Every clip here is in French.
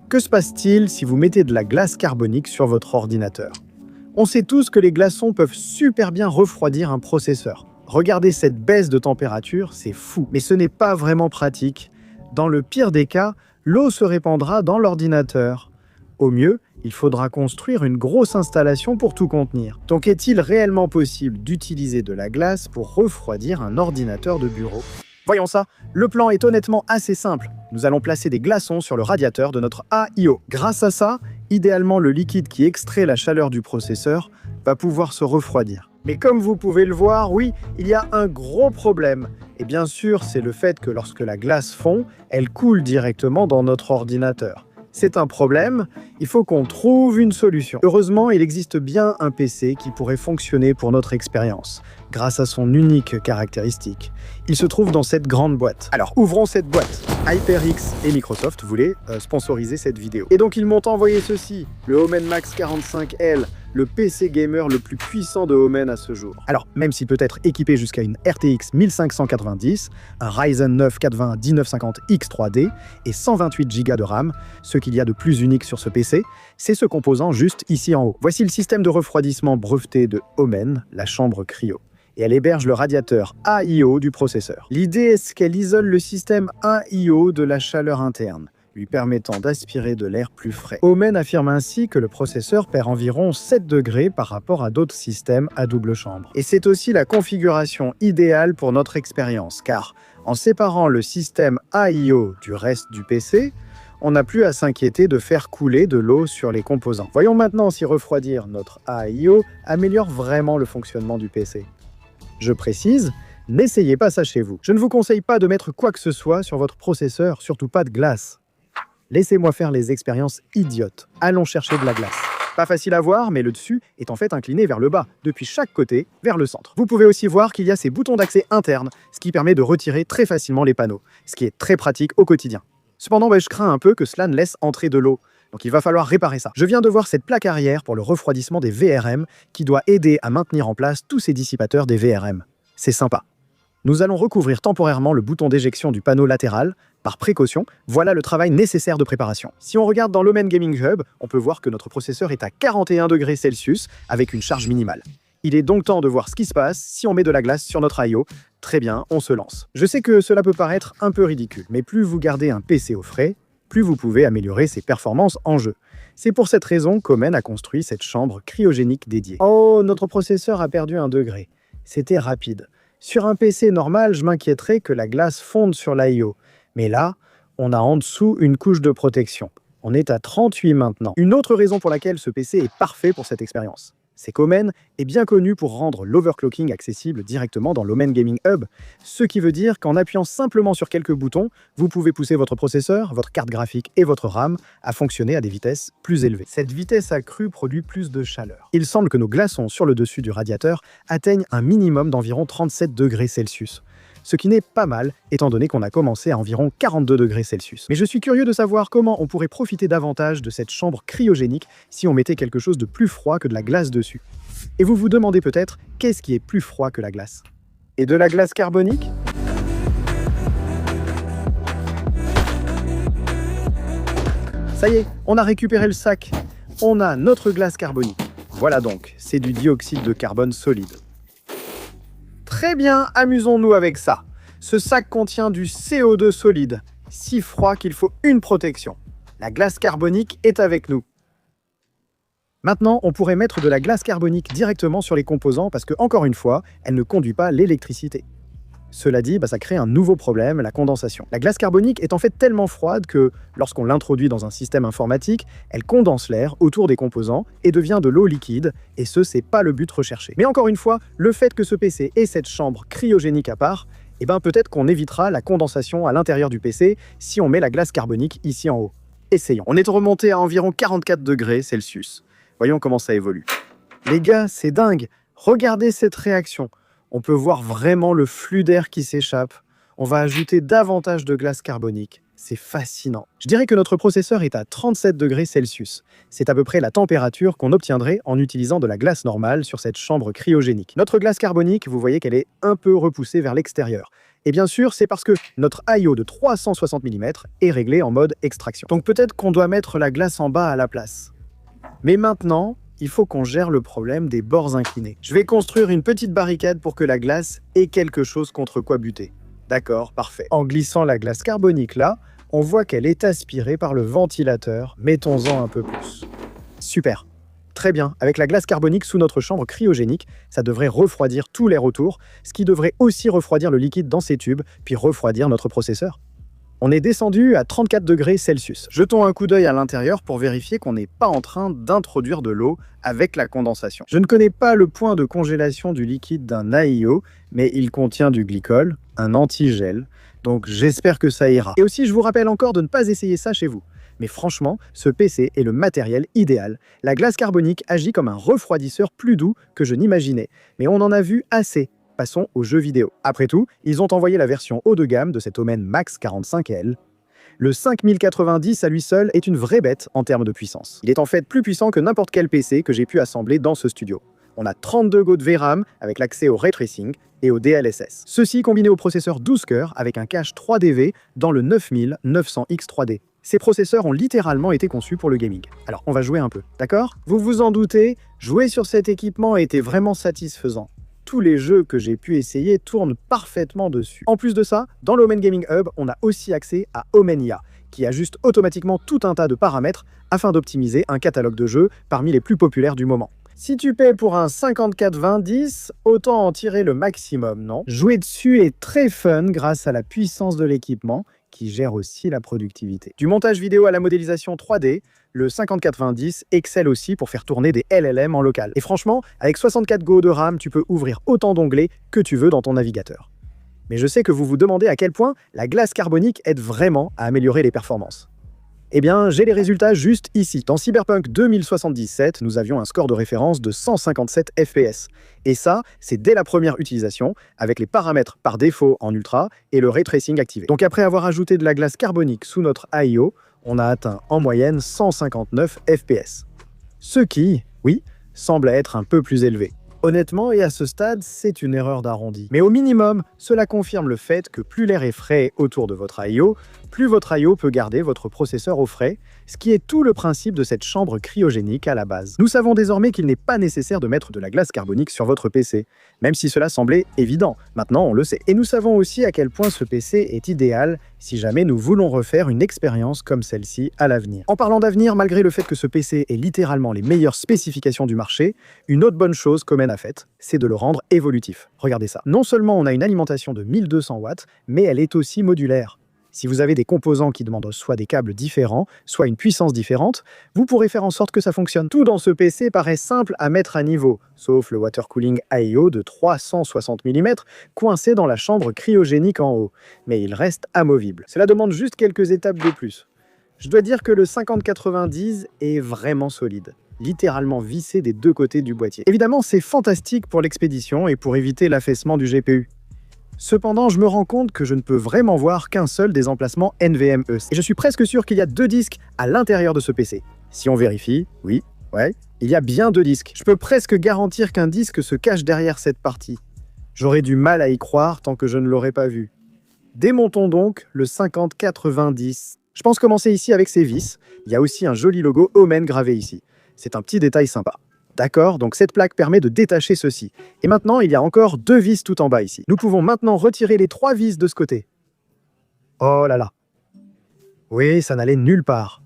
Que se passe-t-il si vous mettez de la glace carbonique sur votre ordinateur? On sait tous que les glaçons peuvent super bien refroidir un processeur. Regardez cette baisse de température, c'est fou. Mais ce n'est pas vraiment pratique. Dans le pire des cas, l'eau se répandra dans l'ordinateur. Au mieux, il faudra construire une grosse installation pour tout contenir. Donc est-il réellement possible d'utiliser de la glace pour refroidir un ordinateur de bureau? Voyons ça, le plan est honnêtement assez simple. Nous allons placer des glaçons sur le radiateur de notre AIO. Grâce à ça, idéalement le liquide qui extrait la chaleur du processeur va pouvoir se refroidir. Mais comme vous pouvez le voir, oui, il y a un gros problème. Et bien sûr, c'est le fait que lorsque la glace fond, elle coule directement dans notre ordinateur. C'est un problème, il faut qu'on trouve une solution. Heureusement, il existe bien un PC qui pourrait fonctionner pour notre expérience, grâce à son unique caractéristique. Il se trouve dans cette grande boîte. Alors, ouvrons cette boîte. HyperX et Microsoft voulaient sponsoriser cette vidéo. Et donc, ils m'ont envoyé ceci, le Omen Max 45L, le PC gamer le plus puissant de Omen à ce jour. Alors, même s'il peut être équipé jusqu'à une RTX 1590, un Ryzen 9 420 1950X 3D et 128 Go de RAM, ce qu'il y a de plus unique sur ce PC, c'est ce composant juste ici en haut. Voici le système de refroidissement breveté de Omen, la chambre cryo. Et elle héberge le radiateur AIO du processeur. L'idée est qu'elle isole le système AIO de la chaleur interne, lui permettant d'aspirer de l'air plus frais. Omen affirme ainsi que le processeur perd environ 7 degrés par rapport à d'autres systèmes à double chambre. Et c'est aussi la configuration idéale pour notre expérience, car en séparant le système AIO du reste du PC, on n'a plus à s'inquiéter de faire couler de l'eau sur les composants. Voyons maintenant si refroidir notre AIO améliore vraiment le fonctionnement du PC. Je précise, n'essayez pas ça chez vous. Je ne vous conseille pas de mettre quoi que ce soit sur votre processeur, surtout pas de glace. Laissez-moi faire les expériences idiotes. Allons chercher de la glace. Pas facile à voir, mais le dessus est en fait incliné vers le bas, depuis chaque côté vers le centre. Vous pouvez aussi voir qu'il y a ces boutons d'accès internes, ce qui permet de retirer très facilement les panneaux, ce qui est très pratique au quotidien. Cependant, je crains un peu que cela ne laisse entrer de l'eau. Donc il va falloir réparer ça. Je viens de voir cette plaque arrière pour le refroidissement des VRM qui doit aider à maintenir en place tous ces dissipateurs des VRM. C'est sympa. Nous allons recouvrir temporairement le bouton d'éjection du panneau latéral. Par précaution, voilà le travail nécessaire de préparation. Si on regarde dans l'Omen Gaming Hub, on peut voir que notre processeur est à 41 degrés Celsius avec une charge minimale. Il est donc temps de voir ce qui se passe si on met de la glace sur notre I/O. Très bien, on se lance. Je sais que cela peut paraître un peu ridicule, mais plus vous gardez un PC au frais, plus vous pouvez améliorer ses performances en jeu. C'est pour cette raison qu'Omen a construit cette chambre cryogénique dédiée. Oh, notre processeur a perdu 1 degré. C'était rapide. Sur un PC normal, je m'inquiéterais que la glace fonde sur l'I/O. Mais là, on a en dessous une couche de protection. On est à 38 maintenant. Une autre raison pour laquelle ce PC est parfait pour cette expérience, c'est qu'Omen est bien connu pour rendre l'overclocking accessible directement dans l'Omen Gaming Hub, ce qui veut dire qu'en appuyant simplement sur quelques boutons, vous pouvez pousser votre processeur, votre carte graphique et votre RAM à fonctionner à des vitesses plus élevées. Cette vitesse accrue produit plus de chaleur. Il semble que nos glaçons sur le dessus du radiateur atteignent un minimum d'environ 37 degrés Celsius. Ce qui n'est pas mal, étant donné qu'on a commencé à environ 42 degrés Celsius. Mais je suis curieux de savoir comment on pourrait profiter davantage de cette chambre cryogénique si on mettait quelque chose de plus froid que de la glace dessus. Et vous vous demandez peut-être, qu'est-ce qui est plus froid que la glace? Et de la glace carbonique? Ça y est, on a récupéré le sac. On a notre glace carbonique. Voilà donc, c'est du dioxyde de carbone solide. Très bien, amusons-nous avec ça. Ce sac contient du CO2 solide, si froid qu'il faut une protection. La glace carbonique est avec nous. Maintenant, on pourrait mettre de la glace carbonique directement sur les composants parce que, encore une fois, elle ne conduit pas l'électricité. Cela dit, ça crée un nouveau problème, la condensation. La glace carbonique est en fait tellement froide que, lorsqu'on l'introduit dans un système informatique, elle condense l'air autour des composants et devient de l'eau liquide, et ce, c'est pas le but recherché. Mais encore une fois, le fait que ce PC ait cette chambre cryogénique à part, peut-être qu'on évitera la condensation à l'intérieur du PC si on met la glace carbonique ici en haut. Essayons. On est remonté à environ 44 degrés Celsius. Voyons comment ça évolue. Les gars, c'est dingue. Regardez cette réaction. On peut voir vraiment le flux d'air qui s'échappe. On va ajouter davantage de glace carbonique. C'est fascinant. Je dirais que notre processeur est à 37 degrés Celsius. C'est à peu près la température qu'on obtiendrait en utilisant de la glace normale sur cette chambre cryogénique. Notre glace carbonique, vous voyez qu'elle est un peu repoussée vers l'extérieur. Et bien sûr, c'est parce que notre I/O de 360 mm est réglé en mode extraction. Donc peut-être qu'on doit mettre la glace en bas à la place. Mais maintenant, il faut qu'on gère le problème des bords inclinés. Je vais construire une petite barricade pour que la glace ait quelque chose contre quoi buter. D'accord, parfait. En glissant la glace carbonique là, on voit qu'elle est aspirée par le ventilateur. Mettons-en un peu plus. Super. Très bien. Avec la glace carbonique sous notre chambre cryogénique, ça devrait refroidir tout l'air autour, ce qui devrait aussi refroidir le liquide dans ces tubes, puis refroidir notre processeur. On est descendu à 34 degrés Celsius. Jetons un coup d'œil à l'intérieur pour vérifier qu'on n'est pas en train d'introduire de l'eau avec la condensation. Je ne connais pas le point de congélation du liquide d'un AIO, mais il contient du glycol, un antigel, donc j'espère que ça ira. Et aussi, je vous rappelle encore de ne pas essayer ça chez vous. Mais franchement, ce PC est le matériel idéal. La glace carbonique agit comme un refroidisseur plus doux que je n'imaginais, mais on en a vu assez. Passons aux jeux vidéo. Après tout, ils ont envoyé la version haut de gamme de cet Omen Max 45L. Le 5090 à lui seul est une vraie bête en termes de puissance. Il est en fait plus puissant que n'importe quel PC que j'ai pu assembler dans ce studio. On a 32 Go de VRAM avec l'accès au Ray Tracing et au DLSS. Ceci combiné au processeur 12 cœurs avec un cache 3DV dans le 9900X 3D. Ces processeurs ont littéralement été conçus pour le gaming. Alors, on va jouer un peu, d'accord? Vous vous en doutez, jouer sur cet équipement était vraiment satisfaisant. Tous les jeux que j'ai pu essayer tournent parfaitement dessus. En plus de ça, dans l'Omen Gaming Hub, on a aussi accès à Omenia, qui ajuste automatiquement tout un tas de paramètres afin d'optimiser un catalogue de jeux parmi les plus populaires du moment. Si tu paies pour un 54-20-10, autant en tirer le maximum, non? Jouer dessus est très fun grâce à la puissance de l'équipement, qui gère aussi la productivité. Du montage vidéo à la modélisation 3D, le 5420 excelle aussi pour faire tourner des LLM en local. Et franchement, avec 64 Go de RAM, tu peux ouvrir autant d'onglets que tu veux dans ton navigateur. Mais je sais que vous vous demandez à quel point la glace carbonique aide vraiment à améliorer les performances. Eh bien, j'ai les résultats juste ici. Dans Cyberpunk 2077, nous avions un score de référence de 157 FPS. Et ça, c'est dès la première utilisation, avec les paramètres par défaut en ultra et le ray tracing activé. Donc après avoir ajouté de la glace carbonique sous notre I/O, on a atteint en moyenne 159 FPS. Ce qui, oui, semble être un peu plus élevé. Honnêtement, et à ce stade, c'est une erreur d'arrondi. Mais au minimum, cela confirme le fait que plus l'air est frais autour de votre I/O, plus votre I/O peut garder votre processeur au frais, ce qui est tout le principe de cette chambre cryogénique à la base. Nous savons désormais qu'il n'est pas nécessaire de mettre de la glace carbonique sur votre PC, même si cela semblait évident. Maintenant, on le sait. Et nous savons aussi à quel point ce PC est idéal si jamais nous voulons refaire une expérience comme celle-ci à l'avenir. En parlant d'avenir, malgré le fait que ce PC ait littéralement les meilleures spécifications du marché, une autre bonne chose qu'Omen a faite, c'est de le rendre évolutif. Regardez ça. Non seulement on a une alimentation de 1200 watts, mais elle est aussi modulaire. Si vous avez des composants qui demandent soit des câbles différents, soit une puissance différente, vous pourrez faire en sorte que ça fonctionne. Tout dans ce PC paraît simple à mettre à niveau, sauf le water cooling I/O de 360 mm coincé dans la chambre cryogénique en haut. Mais il reste amovible. Cela demande juste quelques étapes de plus. Je dois dire que le 5090 est vraiment solide, littéralement vissé des deux côtés du boîtier. Évidemment, c'est fantastique pour l'expédition et pour éviter l'affaissement du GPU. Cependant, je me rends compte que je ne peux vraiment voir qu'un seul des emplacements NVMe. Et je suis presque sûr qu'il y a 2 disques à l'intérieur de ce PC. Si on vérifie, oui, il y a bien 2 disques. Je peux presque garantir qu'un disque se cache derrière cette partie. J'aurais du mal à y croire tant que je ne l'aurais pas vu. Démontons donc le 5090. Je pense commencer ici avec ces vis. Il y a aussi un joli logo Omen gravé ici. C'est un petit détail sympa. D'accord, donc cette plaque permet de détacher ceci. Et maintenant, il y a encore 2 vis tout en bas ici. Nous pouvons maintenant retirer les 3 vis de ce côté. Oh là là. Oui, ça n'allait nulle part.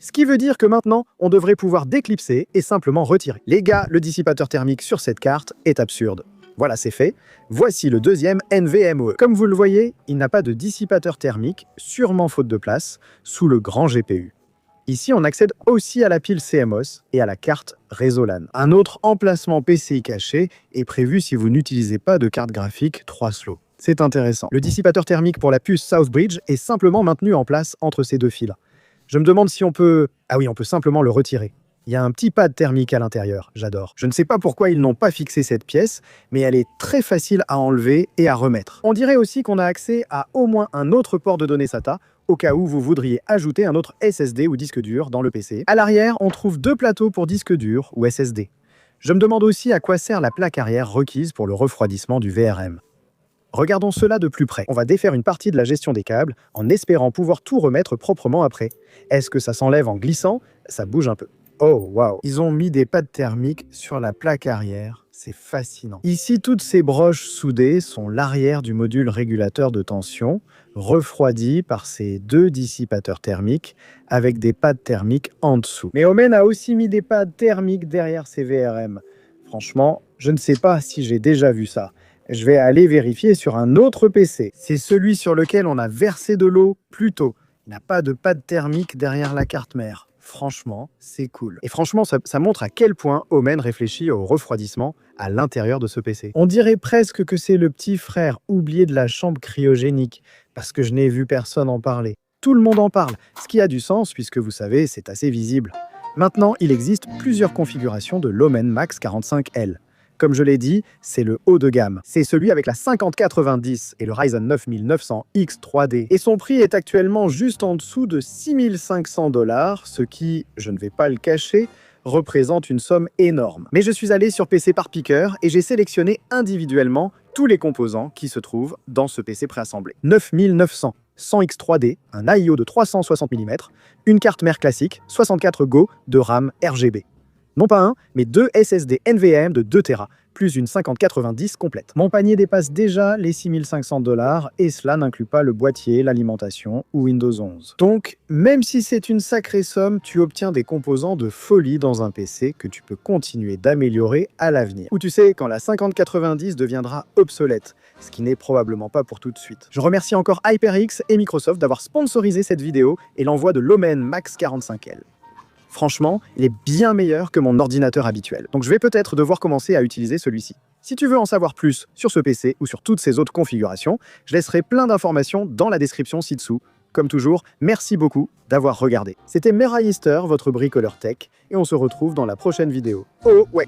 Ce qui veut dire que maintenant, on devrait pouvoir déclipser et simplement retirer. Les gars, le dissipateur thermique sur cette carte est absurde. Voilà, c'est fait. Voici le deuxième NVMe. Comme vous le voyez, il n'a pas de dissipateur thermique, sûrement faute de place, sous le grand GPU. Ici, on accède aussi à la pile CMOS et à la carte réseau LAN. Un autre emplacement PCI caché est prévu si vous n'utilisez pas de carte graphique 3 slots. C'est intéressant. Le dissipateur thermique pour la puce Southbridge est simplement maintenu en place entre ces 2 fils. Je me demande si on peut... Ah oui, on peut simplement le retirer. Il y a un petit pad thermique à l'intérieur, j'adore. Je ne sais pas pourquoi ils n'ont pas fixé cette pièce, mais elle est très facile à enlever et à remettre. On dirait aussi qu'on a accès à au moins un autre port de données SATA, au cas où vous voudriez ajouter un autre SSD ou disque dur dans le PC. À l'arrière, on trouve 2 plateaux pour disque dur ou SSD. Je me demande aussi à quoi sert la plaque arrière requise pour le refroidissement du VRM. Regardons cela de plus près. On va défaire une partie de la gestion des câbles en espérant pouvoir tout remettre proprement après. Est-ce que ça s'enlève en glissant? Ça bouge un peu. Oh, waouh! Ils ont mis des pads thermiques sur la plaque arrière. C'est fascinant. Ici, toutes ces broches soudées sont l'arrière du module régulateur de tension, refroidi par ces deux dissipateurs thermiques avec des pads thermiques en dessous. Mais Omen a aussi mis des pads thermiques derrière ces VRM. Franchement, je ne sais pas si j'ai déjà vu ça. Je vais aller vérifier sur un autre PC. C'est celui sur lequel on a versé de l'eau plus tôt. Il n'a pas de pad thermique derrière la carte mère. Franchement, c'est cool. Et franchement, ça montre à quel point Omen réfléchit au refroidissement à l'intérieur de ce PC. On dirait presque que c'est le petit frère oublié de la chambre cryogénique, parce que je n'ai vu personne en parler. Tout le monde en parle, ce qui a du sens puisque vous savez, c'est assez visible. Maintenant, il existe plusieurs configurations de l'Omen Max 45L. Comme je l'ai dit, c'est le haut de gamme. C'est celui avec la 5090 et le Ryzen 9900X 3D. Et son prix est actuellement juste en dessous de 6500 $, ce qui, je ne vais pas le cacher, représente une somme énorme. Mais je suis allé sur PC par Picker et j'ai sélectionné individuellement tous les composants qui se trouvent dans ce PC préassemblé. 9900 100X 3D, un AIO de 360 mm, une carte mère classique, 64 Go de RAM RGB. Non pas un, mais deux SSD NVMe de 2 Tera, plus une 5090 complète. Mon panier dépasse déjà les 6500 $ et cela n'inclut pas le boîtier, l'alimentation ou Windows 11. Donc, même si c'est une sacrée somme, tu obtiens des composants de folie dans un PC que tu peux continuer d'améliorer à l'avenir. Ou tu sais, quand la 5090 deviendra obsolète, ce qui n'est probablement pas pour tout de suite. Je remercie encore HyperX et Microsoft d'avoir sponsorisé cette vidéo et l'envoi de l'Omen Max 45L. Franchement, il est bien meilleur que mon ordinateur habituel. Donc je vais peut-être devoir commencer à utiliser celui-ci. Si tu veux en savoir plus sur ce PC ou sur toutes ces autres configurations, je laisserai plein d'informations dans la description ci-dessous. Comme toujours, merci beaucoup d'avoir regardé. C'était Merayister, votre bricoleur tech, et on se retrouve dans la prochaine vidéo. Oh ouais!